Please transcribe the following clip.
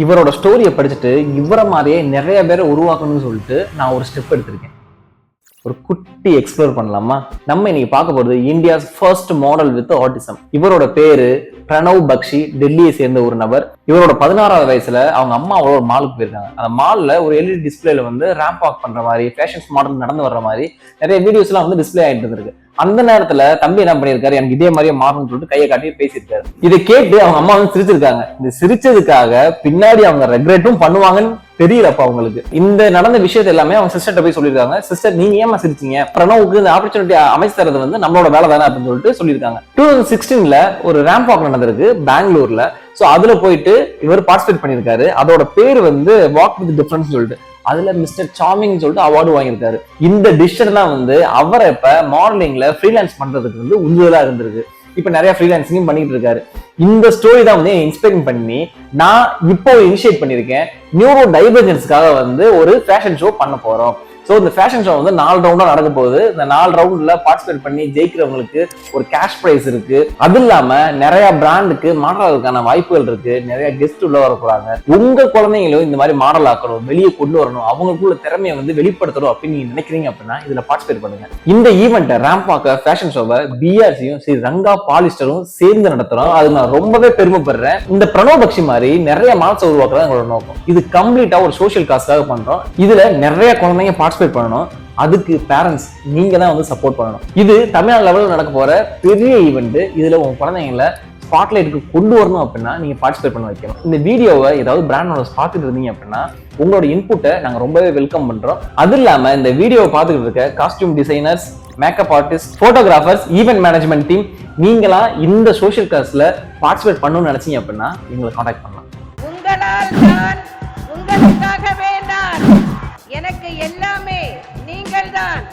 இவரோட ஸ்டோரியை படிச்சுட்டு இவரை மாதிரியே நிறைய பேரை உருவாக்கணும்னு சொல்லிட்டு நான் ஒரு ஸ்டெப் எடுத்திருக்கேன். ஒரு குட்டி எக்ஸ்ப்ளோர் பண்ணலாமா? நம்ம இன்னைக்கு பார்க்க போறது India's first model with autism. இவரோட பேரு பிரணவ் பக்ஷி, டெல்லியை சேர்ந்த ஒரு நபர். இவரோட 16வது வயசுல அவங்க அம்மா ஒரு மாலுக்கு போயிருக்காங்க. அந்த மால்ல ஒரு எல்இடி டிஸ்பிளேல வந்து ரேம்ப் வாக் பண்ற மாதிரி, ஃபேஷன்ஸ் மாடல் நடந்து வர்ற மாதிரி நிறைய வீடியோஸ் எல்லாம் வந்து டிஸ்பிளே ஆயிட்டு இருக்கு. அந்த நேரத்துல தம்பி என்ன பண்ணிருக்காரு, எனக்கு இதே மாதிரியே மாறணும்னு சொல்லிட்டு கையை காட்டி பேசியிருக்காரு. இதை கேட்டு அவங்க அம்மா வந்து சிரிச்சிருக்காங்க. இந்த சிரிச்சதுக்காக பின்னாடி அவங்க ரெக்ரெட்டும் பண்ணுவாங்கன்னு தெரியலப்பா அவங்களுக்கு. இந்த நடந்த விஷயத்த எல்லாமே அவங்க சிஸ்டர்ட்ட போய் சொல்லியிருக்காங்க. சிஸ்டர், நீங்க ஏமா சிரிச்சீங்க? பிரணவுக்கு இந்த ஆப்பர்ச்சுனிட்டி அமைச்சு தரது வந்து நம்மளோட வேலை தானே அப்படின்னு சொல்லிட்டு சொல்லியிருக்காங்க. 2016ல ஒரு ரேம்ப் வாக் நடந்திருக்கு பெங்களூர்ல. சோ அதுல போயிட்டு இவர் பார்ட்டிசிபேட் பண்ணியிருக்காரு. அதோட பேர் வந்து வாக் வித் டிஃபரன்ஸ் சொல்லிட்டு அதுல மிஸ்டர் சாமிங் சொல்லிட்டு அவார்டு வாங்கியிருக்காரு. இந்த டிசிஷன் தான் வந்து அவரை இப்ப மாடலிங்ல ஃப்ரீலான்ஸ் பண்றதுக்கு வந்து உந்துதலா இருந்திருக்கு. இப்ப நிறைய ஃப்ரீலான்சிங்கும் பண்ணிட்டு இருக்காரு. இந்த ஸ்டோரி தான் வந்து இன்ஸ்பைரிங் பண்ணி நான் இப்போ இனிஷியேட் பண்ணிருக்கேன். நியூரோ டைவர்ஜென்ஸ்க்காக வந்து ஒரு ஃபேஷன் ஷோ பண்ண போறோம். ஸோ இந்த ஃபேஷன் ஷோ வந்து 4 ரவுண்டா நடக்க போகுது. இந்த 4 ரவுண்ட்ல பார்ட்டிசிபேட் பண்ணி ஜெயிக்கிறவங்களுக்கு ஒரு கேஷ் பிரைஸ் இருக்கு. அது இல்லாம நிறைய பிராண்டுக்கு மாடலுக்கான வாய்ப்புகள் இருக்கு. நிறைய கெஸ்ட் உள்ள வர போறாங்க. உங்க குழந்தைங்களும் இந்த மாதிரி மாடல் ஆக்கணும், வெளியே கொண்டு வரணும், அவங்களுக்குள்ள திறமையை வந்து வெளிப்படுத்தணும் அப்படின்னு நீங்க நினைக்கிறீங்க அப்படின்னா இதுல பார்ட்டிசிபேட் பண்ணுங்க. இந்த ஈவெண்ட்டை ரேம்ப் வாக்க ஃபேஷன் ஷோவை பிஆர்சியும் ஸ்ரீ ரங்கா பாலிஸ்டரும் சேர்ந்து நடத்துறோம். அது நான் ரொம்பவே பெருமைப்படுறேன். இந்த பிரணவ் பக்ஷி மாதிரி நிறைய மாடல்ஸ் உருவாக்குறது எங்களோட நோக்கம். இது கம்ப்ளீட்டா ஒரு சோஷியல் காஸ்க்காக பண்றோம். இதுல நிறைய குழந்தைங்க பார்ட்டிசிபேட் பண்ணணும். அதுக்கு பேரண்ட்ஸ் நீங்க தான் வந்து சப்போர்ட் பண்ணணும். இது தமிழ்நாடு லெவலில் நடக்க போற பெரிய ஈவெண்ட். இதுல உங்க குழந்தைங்களை ஸ்பாட்லைட்டுக்கு கொண்டு வரணும் அப்படின்னா நீங்க பார்ட்டிசிபேட் பண்ண வைக்கணும். இந்த வீடியோவை ஏதாவது பிராண்ட் ஓனர்ஸ் பார்த்துட்டு இருந்தீங்க அப்படின்னா உங்களோட இன்புட்டை நாங்க ரொம்பவே வெல்கம் பண்றோம். அது இல்லாம இந்த வீடியோவை பார்த்துக்கிட்டு இருக்க costume designers, makeup artist, photographers, event management team, நீங்களா இந்த சோஷியல் காஸ்ட்ல பார்ட்டிசிபேட் பண்ணணும்னு நினைச்சீங்க அப்படின்னா எங்களை கான்டாக்ட் பண்ணலாம். உங்களால் நான், உங்களுக்காகவே நான், எனக்கு எல்லாமே நீங்கள் தான்.